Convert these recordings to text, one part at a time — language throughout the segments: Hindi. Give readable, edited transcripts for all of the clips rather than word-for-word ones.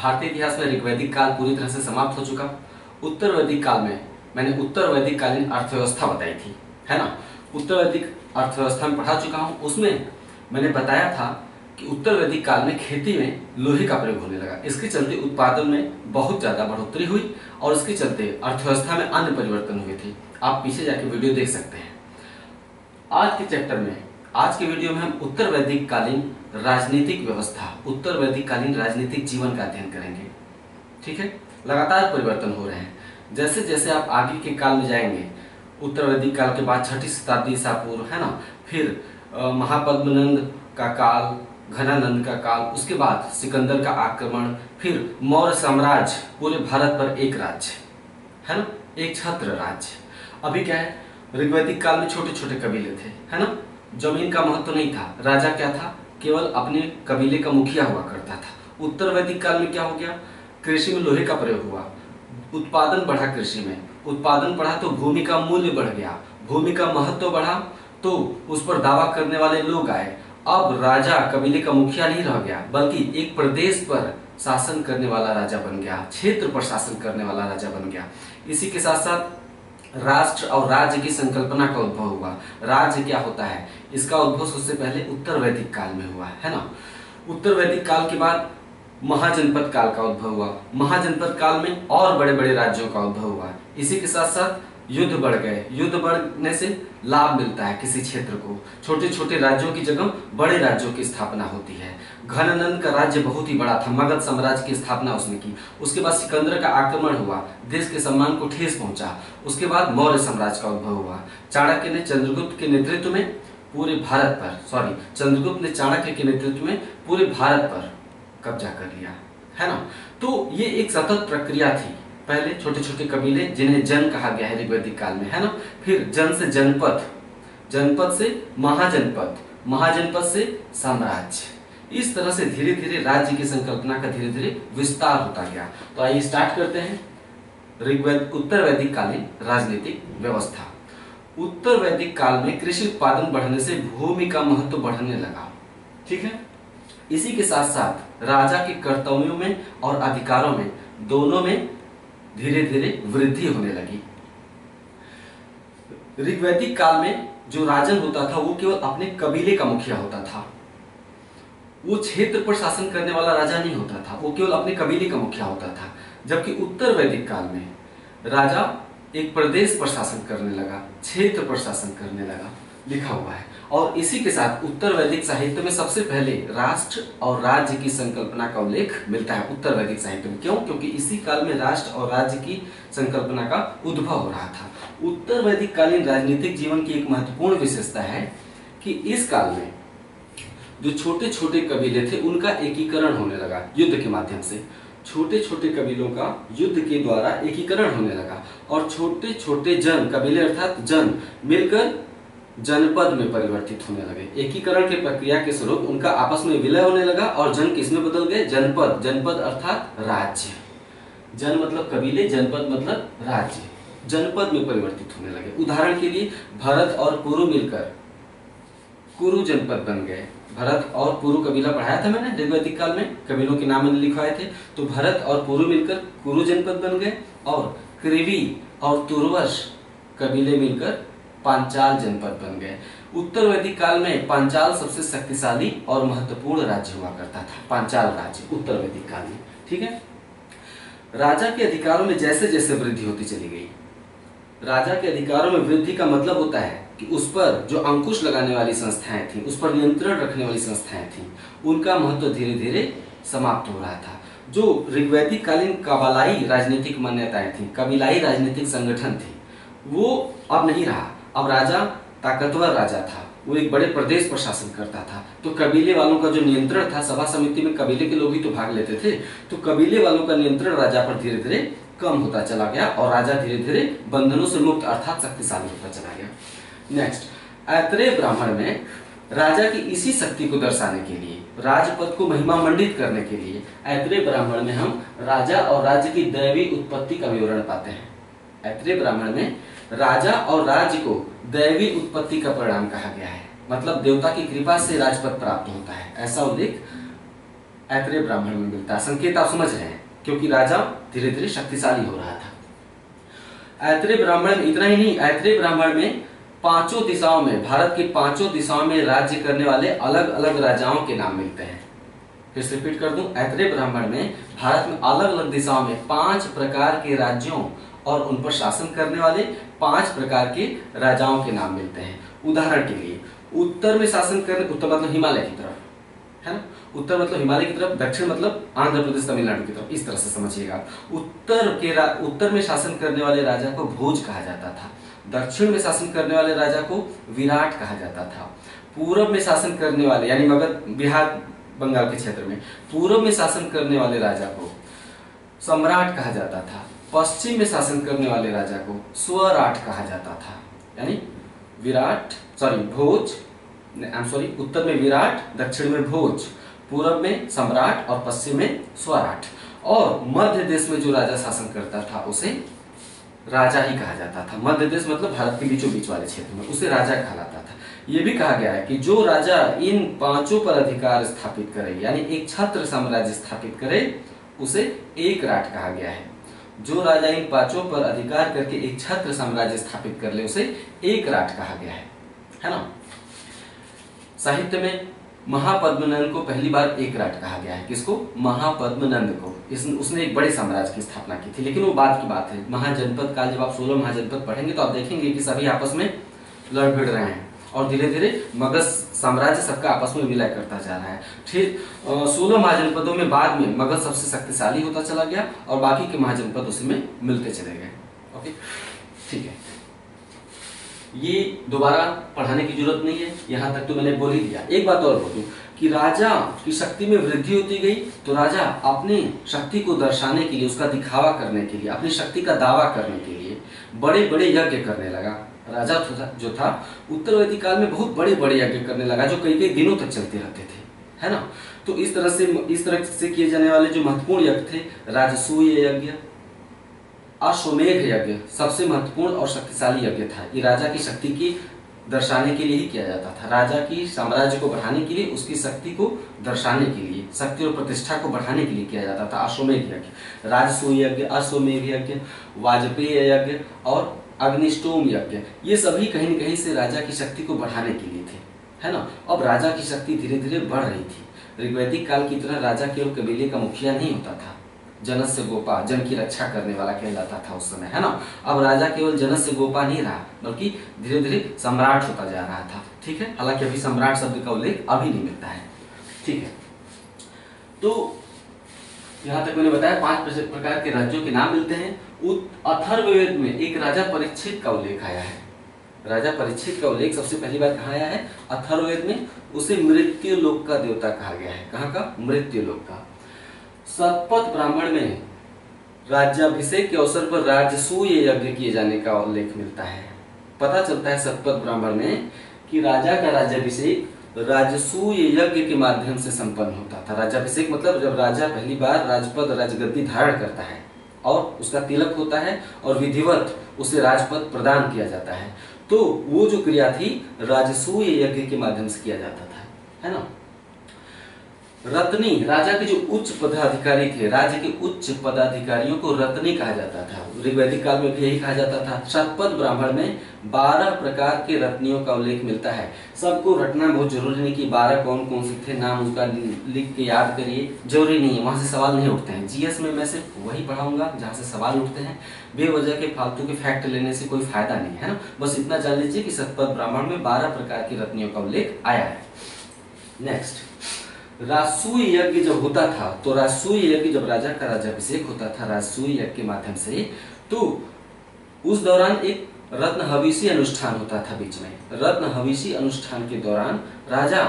भारतीय इतिहास में ऋग्वैदिक काल पूरी तरह से समाप्त हो चुका। उत्तर वैदिक काल में मैंने उत्तर वैदिक कालीन अर्थव्यवस्था बताई थी, है ना। उत्तर वैदिक अर्थव्यवस्था में पढ़ा चुका हूँ। उसमें मैंने बताया था कि उत्तर वैदिक काल में खेती में लोहे का प्रयोग होने लगा। इसके चलते उत्पादन में बहुत ज़्यादा बढ़ोतरी हुई और इसके चलते अर्थव्यवस्था में अन्य परिवर्तन हुए थे। आप पीछे जाके वीडियो देख सकते हैं। आज के चैप्टर में, आज के वीडियो में हम उत्तर वैदिक कालीन राजनीतिक व्यवस्था, उत्तर वैदिक कालीन राजनीतिक जीवन का अध्ययन करेंगे। ठीक है, लगातार परिवर्तन हो रहे हैं। जैसे जैसे आप आगे के काल में जाएंगे, उत्तर वैदिक काल के बाद 6ठी शताब्दी ईसा पूर्व, है ना, फिर महापद्मनंद का काल, घनानंद का काल, उसके बाद सिकंदर का आक्रमण, फिर मौर्य साम्राज्य, पूरे भारत पर एक राज्य, है ना, एक छत्र राज्य। अभी क्या है, ऋग्वैदिक काल में छोटे छोटे कबीले थे, है ना, जमीन का महत्व नहीं था, राजा क्या था, केवल अपने कबीले का मुखिया हुआ करता था। उत्तर वैदिक काल में क्या हो गया, कृषि में लोहे का प्रयोग हुआ, उत्पादन बढ़ा, कृषि में उत्पादन बढ़ा तो भूमि का मूल्य बढ़ गया, भूमि का महत्व बढ़ा तो उस पर दावा करने वाले लोग आए। अब राजा कबीले का मुखिया नहीं रह गया, बल्कि एक प्रदेश पर शासन करने वाला राजा बन गया, क्षेत्र पर शासन करने वाला राजा बन गया। इसी के साथ साथ राष्ट्र और राज्य की संकल्पना का उद्भव हुआ। राज्य क्या होता है, इसका उद्भव सबसे पहले उत्तर वैदिक काल में हुआ, है ना। उत्तर वैदिक काल के बाद महाजनपद काल का उद्भव हुआ। महाजनपद काल में और बड़े बड़े राज्यों का उद्भव हुआ। इसी के साथ साथ युद्ध बढ़ गए। युद्ध बढ़ने से लाभ मिलता है किसी क्षेत्र को, छोटे छोटे राज्यों की जगह बड़े राज्यों की स्थापना होती है। घनानंद का राज्य बहुत ही बड़ा था, मगध साम्राज्य की स्थापना उसने की। उसके बाद सिकंदर का आक्रमण हुआ, देश के सम्मान को ठेस पहुंचा। उसके बाद मौर्य साम्राज्य का उद्भव हुआ। चाणक्य ने चंद्रगुप्त के नेतृत्व में पूरे भारत पर, चंद्रगुप्त ने चाणक्य के नेतृत्व में पूरे भारत पर कब्जा कर लिया, है ना। तो ये एक सतत प्रक्रिया थी। पहले छोटे छोटे कबीले जिन्हें जन कहा गया है ऋग्वैदिक काल में, है ना, फिर जन से जनपद, जनपद से महाजनपद, महाजनपद से साम्राज्य। इस तरह से धीरे धीरे राज्य की संकल्पना का धीरे धीरे विस्तार होता गया। तो आइए स्टार्ट करते हैं उत्तर वैदिक कालीन राजनीतिक व्यवस्था। उत्तर वैदिक काल में कृषि उत्पादन बढ़ने से भूमि का महत्व बढ़ने लगा। ठीक है, इसी के साथ साथ राजा के कर्तव्यों में और अधिकारों में, दोनों में धीरे धीरे वृद्धि होने लगी। ऋग्वैदिक काल में जो राजन होता था वो केवल अपने कबीले का मुखिया होता था। वो क्षेत्र पर शासन करने वाला राजा नहीं होता था, वो केवल अपने कबीले का मुखिया होता था। जबकि उत्तर वैदिक काल में राजा एक प्रदेश पर शासन करने लगा, क्षेत्र पर शासन करने लगा, लिखा हुआ है। और इसी के साथ उत्तर वैदिक साहित्य में सबसे पहले राष्ट्र और राज्य की संकल्पना का उल्लेख मिलता है उत्तर वैदिक साहित्य में। क्यों? क्योंकि इसी काल में राष्ट्र और राज्य की संकल्पना का उद्भव हो रहा था। उत्तर वैदिक कालीन राजनीतिक जीवन की एक महत्वपूर्ण विशेषता है कि इस काल में जो छोटे छोटे कबीले थे उनका एकीकरण होने लगा युद्ध के माध्यम से। छोटे छोटे कबीलों का युद्ध के द्वारा एकीकरण होने लगा और छोटे छोटे जन, कबीले अर्थात जन, मिलकर जनपद में परिवर्तित होने लगे। एकीकरण की प्रक्रिया के स्वरूप उनका आपस में विलय होने लगा और जन किसमें बदल गए, जनपद। जनपद अर्थात राज्य। जन मतलब कबीले, जनपद मतलब राज्य, जनपद में परिवर्तित होने लगे। उदाहरण के लिए भरत और पुरु मिलकर कुरु जनपद बन गए। भरत और पुरु कबीला पढ़ाया था मैंने ऋग्वैदिक काल में, कबीलों के नाम मैंने लिखवाए थे। तो भरत और पुरु मिलकर कुरु जनपद बन गए और कृवि और तुर्वश कबीले मिलकर पांचाल जनपद बन गए। उत्तर वैदिक काल में पांचाल सबसे शक्तिशाली और महत्वपूर्ण राज्य हुआ करता था, पांचाल राज्य उत्तर वैदिक काल में। ठीक है, राजा के अधिकारों में जैसे जैसे वृद्धि होती चली गई, राजा के अधिकारों में वृद्धि का मतलब होता है कि उस पर जो अंकुश लगाने वाली संस्थाएं थी, उस पर नियंत्रण रखने वाली संस्थाएं थी, उनका महत्व धीरे धीरे समाप्त हो रहा था। जो ऋग्वैदिक कालीन कबालाई राजनीतिक मान्यताएं थी, कबीलाई राजनीतिक संगठन थे, वो अब नहीं रहा। अब राजा ताकतवर राजा था, वो एक बड़े प्रदेश पर शासन करता था। तो कबीले वालों का जो नियंत्रण था, सभा समिति में कबीले के लोग ही तो भाग लेते थे, तो कबीले वालों का नियंत्रण राजा पर धीरे धीरे कम होता चला गया और राजा धीरे धीरे बंधनों से मुक्त अर्थात शक्तिशाली होता चला गया। नेक्स्ट, ऐत्रेय ब्राह्मण में राजा की इसी शक्ति को दर्शाने के लिए, राजपद को महिमा मंडित करने के लिए, ऐत्रेय ब्राह्मण में हम राजा और राज्य की दैवी उत्पत्ति का विवरण पाते हैं। ऐत्रेय ब्राह्मण में राजा और राज्य को दैवी उत्पत्ति का परिणाम कहा गया है, मतलब देवता की कृपा से राजपद प्राप्त होता है, ऐसा उल्लेख ऐतरेय ब्राह्मण में मिलता है। संकेत आप समझ रहे हैं, क्योंकि राजा धीरे धीरे शक्तिशाली हो रहा था। ऐतरेय ब्राह्मण में इतना ही नहीं, ऐतरेय ब्राह्मण में पांचों दिशाओं में, भारत की पांचों दिशाओं में राज्य करने वाले अलग अलग राजाओं के नाम मिलते हैं। फिर से रिपीट कर दूं, ऐतरेय ब्राह्मण में भारत में अलग अलग दिशाओं में 5 प्रकार के राज्यों और उन पर शासन करने वाले 5 प्रकार के राजाओं के नाम मिलते हैं। उदाहरण के लिए उत्तर में शासन करने, उत्तर मतलब हिमालय की तरफ, है ना, उत्तर मतलब हिमालय की तरफ, दक्षिण मतलब आंध्र प्रदेश तमिलनाडु की तरफ, इस तरह से समझिएगा। उत्तर में शासन करने वाले राजा को भोज कहा जाता था, दक्षिण में शासन करने वाले राजा को विराट कहा जाता था, पूर्व में शासन करने वाले यानी मगध, बिहार, बंगाल के क्षेत्र में पूर्व में शासन करने वाले राजा को सम्राट कहा जाता था, पश्चिम में शासन करने वाले राजा को स्वराट कहा जाता था, यानी उत्तर में विराट, दक्षिण में भोज, पूर्व में सम्राट और पश्चिम में स्वराट। और मध्य देश में जो राजा शासन करता था उसे राजा ही कहा जाता था। मध्य देश मतलब भारत के बीचों बीच वाले क्षेत्र में, उसे राजा कहलाता था। यह भी कहा गया है कि जो राजा इन 5 पर अधिकार स्थापित करे, यानी एक छत्र साम्राज्य स्थापित करे, उसे एक राट कहा गया है। जो राजा इन 5 पर अधिकार करके एक छत्र साम्राज्य स्थापित कर ले, उसे एक राट कहा गया है ना। साहित्य में महापद्मनंद को पहली बार एक राट कहा गया है। किसको? महापद्मनंद को। उसने एक बड़े साम्राज्य की स्थापना की थी, लेकिन वो बाद की बात है। महाजनपद काल, जब आप 16 महाजनपद पढ़ेंगे तो आप देखेंगे कि सभी आपस में लड़ भिड़ रहे हैं और धीरे धीरे मगध साम्राज्य सबका आपस में विलय करता जा रहा है। फिर 16 महाजनपदों में बाद में मगध सबसे शक्तिशाली होता चला गया और बाकी के महाजनपद उसी में मिलते चले गए। ओके, ठीक है, ये दोबारा पढ़ाने की जरूरत नहीं है, यहां तक तो मैंने बोल ही दिया। एक बात और बोलूं कि राजा की शक्ति में वृद्धि होती गई तो राजा अपनी शक्ति को दर्शाने के लिए, उसका दिखावा करने के लिए, अपनी शक्ति का दावा करने के लिए बड़े बड़े यज्ञ करने लगा। राजा जो था उत्तर वैदिक काल में बहुत बड़े बड़े यज्ञ करने लगा, जो कई कई दिनों तक चलते रहते थे, है ना। तो इस तरह से किए जाने वाले जो महत्वपूर्ण यज्ञ थे, राजसूय यज्ञ, अश्वमेध यज्ञ सबसे महत्वपूर्ण और शक्तिशाली यज्ञ था। ये राजा की शक्ति की दर्शाने के लिए ही किया जाता था। राजा की साम्राज्य को बढ़ाने के लिए, उसकी शक्ति को दर्शाने के लिए, शक्ति और प्रतिष्ठा को बढ़ाने के लिए किया जाता था अश्वमेध यज्ञ, राजसूय यज्ञ, अश्वमेध यज्ञ, वाजपेय यज्ञ और अग्निष्टोम यज्ञ। ये सभी कहीं न कहीं से राजा की शक्ति को बढ़ाने के लिए थे, है ना। अब राजा की शक्ति धीरे धीरे बढ़ रही थी। ऋग्वैदिक काल की तरह राजा केवल कबीले का मुखिया नहीं होता था, जनस्य गोपा, जन की रक्षा करने वाला कहलाता था उस समय, है ना। अब राजा केवल जनस्य गोपा नहीं रहा, बल्कि धीरे धीरे सम्राट होता जा रहा था। ठीक है, हालांकि अभी सम्राट शब्द का उल्लेख अभी नहीं मिलता है। ठीक है, तो यहां तक मैंने बताया 5 प्रकार के राज्यों के नाम मिलते हैं। अथर्ववेद में एक राजा परीक्षित का उल्लेख आया है। राजा परीक्षित का उल्लेख सबसे पहली बार कहाँ आया है? अथर्ववेद में। उसे मृत्यु लोक का देवता कहा गया है। कहाँ का? मृत्यु लोक का। शतपथ ब्राह्मण में राज्याभिषेक के अवसर पर राजसूय यज्ञ किए जाने का उल्लेख मिलता है। पता चलता है शतपथ ब्राह्मण में कि राजा का राज्याभिषेक राजसूय यज्ञ के माध्यम से संपन्न होता था। राज्याभिषेक मतलब जब राजा पहली बार राजपद, राजगद्दी धारण करता है और उसका तिलक होता है और विधिवत उसे राजपद प्रदान किया जाता है, तो वो जो क्रिया थी राजसूय यज्ञ के माध्यम से किया जाता था, है ना। रत्नी, राजा के जो उच्च पदाधिकारी थे, राज्य के उच्च पदाधिकारियों को रत्नी कहा जाता था। ऋग्वैदिक काल में भी यही कहा जाता था। शतपथ ब्राह्मण में 12 प्रकार के रत्नियों का उल्लेख मिलता है। सबको रटना बहुत जरूरी नहीं कि 12 कौन कौन से थे, नाम उसका लिख के याद करिए, जरूरी नहीं है, वहां से सवाल नहीं उठते हैं। जीएस में मैं सिर्फ वही पढ़ाऊंगा जहाँ से सवाल उठते हैं। बेवजह के फालतू के फैक्ट लेने से कोई फायदा नहीं है ना। बस इतना जान लीजिए कि शतपथ ब्राह्मण में 12 प्रकार की रत्नियों का उल्लेख आया है। नेक्स्ट, राजसूय यज्ञ जब होता था, तो राजसूय यज्ञ जब राजा का राज्याभिषेक होता था राजसूय यज्ञ के माध्यम से, तो उस दौरान एक रत्न हविषी अनुष्ठान होता था बीच में। रत्न हविषी अनुष्ठान के दौरान राजा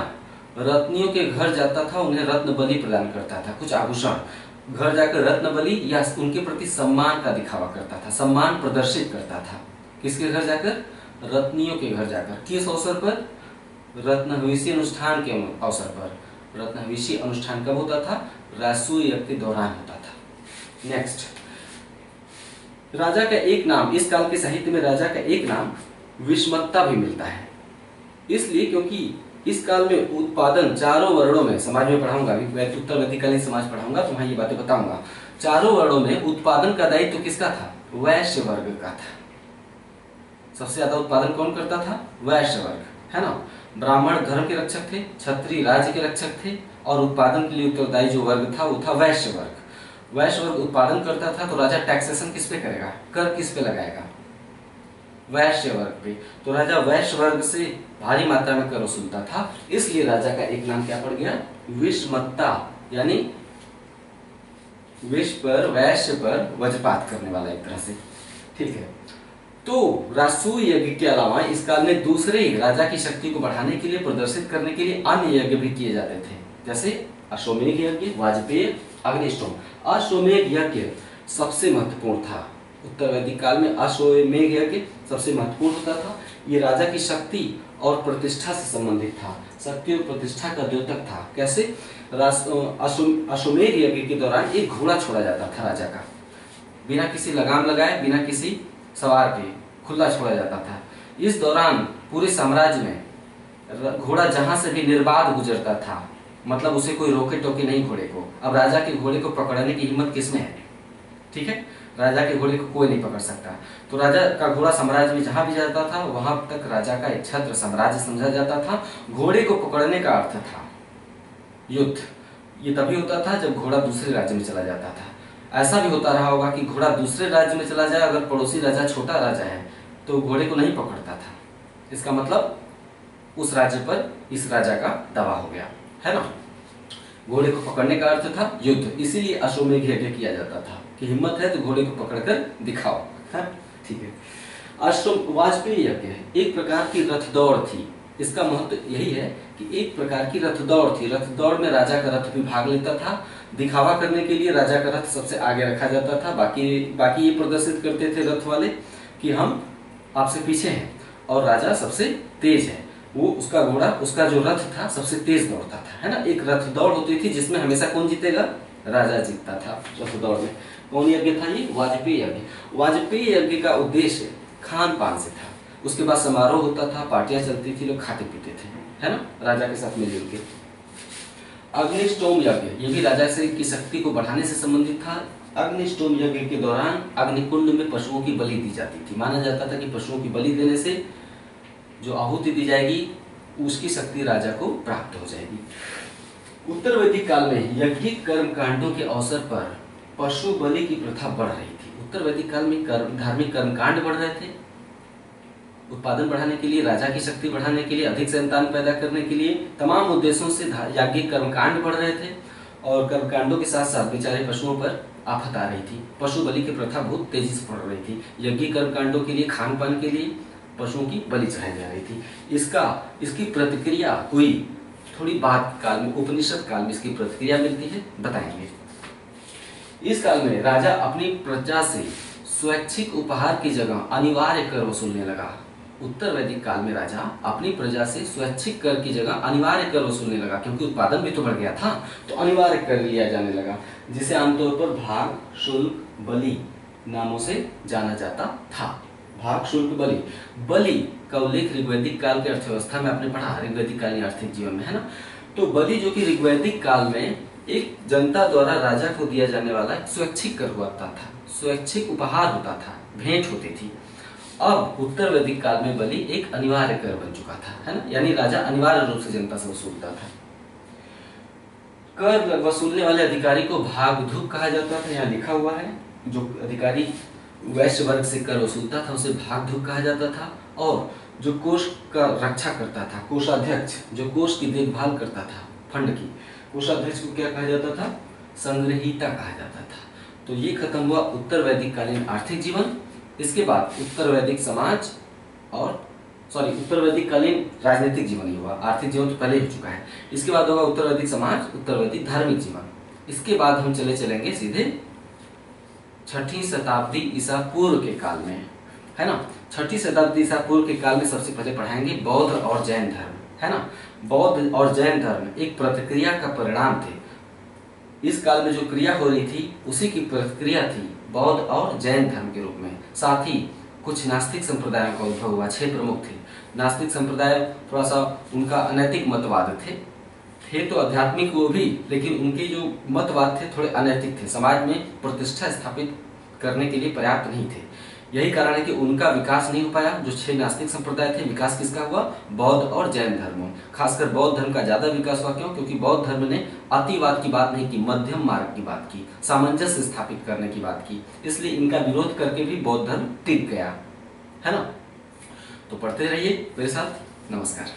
रत्नियों के घर जाता था, उन्हें रत्न बलि प्रदान करता था, कुछ आभूषण। घर जाकर रत्न बलि या उनके प्रति सम्मान का दिखावा करता था, सम्मान प्रदर्शित करता था। किसके घर जाकर? रत्नियों के घर जाकर। किस अवसर पर? रत्न हविषी अनुष्ठान के अवसर पर। रत्नहविषी अनुष्ठान कब होता था? राजसूय यज्ञ के दौरान होता था। नेक्स्ट, राजा का एक नाम, इस काल के साहित्य में राजा का एक नाम विषमत्ता भी मिलता है। इसलिए क्योंकि इस काल में उत्पादन चारों वर्णों में, समाज में पढ़ाऊंगा, अभी मैं उत्तर वैदिककालीन समाज पढ़ाऊंगा तो वहां ये बातें बताऊंगा। चारों वर्णों में उत्पादन का दायित्व तो किसका था? वैश्य वर्ग का था। सबसे ज्यादा उत्पादन कौन करता था? वैश्य वर्ग, है ना। ब्राह्मण धर्म के रक्षक थे, क्षत्रिय राज्य के रक्षक थे, और उत्पादन के लिए उत्तरदायी जो वर्ग था वो था वैश्य वर्ग। वैश्य वर्ग उत्पादन करता था तो राजा टैक्सेशन किस पे करेगा? कर किस पे लगाएगा? वैश्य वर्ग पे। तो राजा वैश्य वर्ग से भारी मात्रा में कर वसूलता था, इसलिए राजा का एक नाम क्या पड़ गया? विषमत्ता, यानी विष पर, वैश्य पर वज्रपात करने वाला एक तरह से, ठीक है। तो राजसूय यज्ञ के अलावा इस काल में दूसरे राजा की शक्ति को बढ़ाने के लिए, प्रदर्शित करने के लिए अन्य यज्ञ भी किए जाते थे, जैसे अश्वमेध यज्ञ, वाजपेय, अग्निष्टोम। अश्वमेध यज्ञ सबसे महत्वपूर्ण था। उत्तर वैदिक काल में अश्वमेध यज्ञ सबसे महत्वपूर्ण होता था। ये राजा की शक्ति और प्रतिष्ठा से संबंधित था, शक्ति और प्रतिष्ठा का द्योतक था। कैसे? अश्वमेध यज्ञ के दौरान एक घोड़ा छोड़ा जाता था राजा का, बिना किसी लगाम लगाए, बिना किसी सवार के खुला छोड़ा जाता था। इस दौरान पूरे साम्राज्य में घोड़ा जहां से भी निर्बाध गुजरता था, मतलब उसे कोई रोके टोके नहीं घोड़े को। अब राजा के घोड़े को पकड़ने की हिम्मत किसमें है? ठीक है, राजा के घोड़े को कोई नहीं पकड़ सकता। तो राजा का घोड़ा साम्राज्य में जहां भी जाता था वहां तक राजा का एक छत्र साम्राज्य समझा जाता था। घोड़े को पकड़ने का अर्थ था युद्ध। ये तभी होता था जब घोड़ा दूसरे राज्य में चला जाता था। ऐसा भी होता रहा होगा कि घोड़ा दूसरे राज्य में चला जाए, अगर पड़ोसी राजा छोटा राजा है तो घोड़े को नहीं पकड़ता था। इसका मतलब उस राज्य पर इस राजा का दबाव हो गया, है ना। घोड़े को पकड़ने का अर्थ था युद्ध, इसीलिए अश्वमेध यज्ञ किया जाता था कि हिम्मत है तो घोड़े को पकड़कर दिखाओ, है, ठीक है। वाजपेय यज्ञ एक प्रकार की रथ दौड़ थी। इसका महत्व यही है कि एक प्रकार की रथ दौड़ थी। रथ दौड़ में राजा का रथ भी भाग लेता था। दिखावा करने के लिए राजा का रथ सबसे आगे रखा जाता था, बाकी ये प्रदर्शित करते थे रथ वाले कि हम आपसे पीछे हैं और राजा सबसे तेज है। वो उसका घोड़ा, उसका जो रथ था सबसे तेज दौड़ता था, है ना। एक रथ दौड़ होती थी जिसमें हमेशा कौन जीतेगा? राजा जीतता था रथ दौड़ में। कौन यज्ञ था ये? वाजपेय यज्ञ। वाजपेय यज्ञ का उद्देश्य खान पान से था। उसके बाद समारोह होता था, पार्टियां चलती थी, लोग खाते पीते थे, है ना, राजा के साथ मिलजुल के। अग्निष्टोम यज्ञ, ये भी राजा से की शक्ति को बढ़ाने से संबंधित था। अग्निष्टोम यज्ञ के दौरान अग्निकुंड में पशुओं की बलि दी जाती थी। माना जाता था कि पशुओं की बलि देने से जो आहुति दी जाएगी उसकी शक्ति राजा को प्राप्त हो जाएगी। उत्तर वैदिक काल में यज्ञिक कर्म कांडों के अवसर पर पशु बलि की प्रथा बढ़ रही थी। उत्तर वैदिक काल में धार्मिक कर्मकांड बढ़ रहे थे। उत्पादन बढ़ाने के लिए, राजा की शक्ति बढ़ाने के लिए, अधिक संतान पैदा करने के लिए, तमाम उद्देश्यों से यज्ञिक कर्मकांड बढ़ रहे थे। और कर्मकांडों के साथ साथ बेचारे पशुओं पर आफत आ रही थी। पशु बलि की प्रथा बहुत तेजी से बढ़ रही थी। यज्ञिक कर्मकांडों के लिए, खान पान के लिए पशुओं की बलि चढ़ाई जा रही थी। इसकी प्रतिक्रिया हुई थोड़ी बाद काल में, उपनिषद काल में इसकी प्रतिक्रिया मिलती है, बताएंगे। इस काल में राजा अपनी प्रजा से स्वैच्छिक उपहार की जगह अनिवार्य कर वसूलने लगा। उत्तर वैदिक काल में राजा अपनी प्रजा से स्वैच्छिक कर की जगह अनिवार्य कर वसूलने लगा, क्योंकि उत्पादन भी तो बढ़ गया था, तो अनिवार्य कर लिया जाने लगा, जिसे आमतौर पर भाग, शुल्क, बलि नामों से जाना जाता था। भाग, शुल्क, बलि। बलि का उल्लेख ऋग्वैदिक काल के अर्थव्यवस्था में आपने पढ़ा, ऋग्वैदिक कालीन आर्थिक जीवन में, है ना। तो बलि जो कि ऋग्वैदिक काल में एक जनता द्वारा राजा को दिया जाने वाला स्वैच्छिक कर हुआ था, स्वैच्छिक उपहार होता था, भेंट होती थी। अब उत्तर वैदिक काल में बलि एक अनिवार्य कर बन चुका था, है ना, यानी राजा अनिवार्य रूप से जनता से वसूलता था। कर वसूलने वाले अधिकारी को भागधुक कहा जाता था, यहाँ लिखा हुआ है। जो अधिकारी वैश्य वर्ग से कर वसूलता था उसे भागधुक कहा जाता था। और जो कोष का रक्षा करता था, कोषाध्यक्ष, जो कोष की देखभाल करता था, फंड की, कोषाध्यक्ष को क्या कहा जाता था? संग्रहीता कहा जाता था। तो ये खत्म हुआ उत्तर वैदिक कालीन आर्थिक जीवन। इसके बाद उत्तर वैदिक समाज और उत्तर वैदिक कालीन राजनीतिक जीवन ही हुआ, आर्थिक जीवन तो पहले ही हो चुका है। इसके बाद होगा उत्तर वैदिक समाज, उत्तर वैदिक धार्मिक जीवन। इसके बाद हम चलेंगे सीधे 6ठी शताब्दी ईसा पूर्व के काल में, है ना। 6ठी शताब्दी ईसा पूर्व के काल में सबसे पहले पढ़ाएंगे बौद्ध और जैन धर्म, है ना। बौद्ध और जैन धर्म एक प्रतिक्रिया का परिणाम थे। इस काल में जो क्रिया हो रही थी उसी की प्रतिक्रिया थी बौद्ध और जैन धर्म के रूप में। साथ ही कुछ नास्तिक संप्रदायों का उद्भव हुआ, 6 प्रमुख थे। नास्तिक संप्रदाय थोड़ा सा उनका अनैतिक मतवाद थे तो आध्यात्मिक वो भी, लेकिन उनके जो मतवाद थे थोड़े अनैतिक थे, समाज में प्रतिष्ठा स्थापित करने के लिए पर्याप्त नहीं थे। यही कारण है कि उनका विकास नहीं हो पाया। जो 6 नास्तिक संप्रदाय थे, विकास किसका हुआ? बौद्ध और जैन धर्म, खासकर बौद्ध धर्म का ज्यादा विकास हुआ। क्यों? क्योंकि बौद्ध धर्म ने अतिवाद की बात नहीं की, मध्यम मार्ग की बात की, सामंजस्य स्थापित करने की बात की, इसलिए इनका विरोध करके भी बौद्ध धर्म टिक गया, है ना। तो पढ़ते रहिए मेरे साथ। नमस्कार।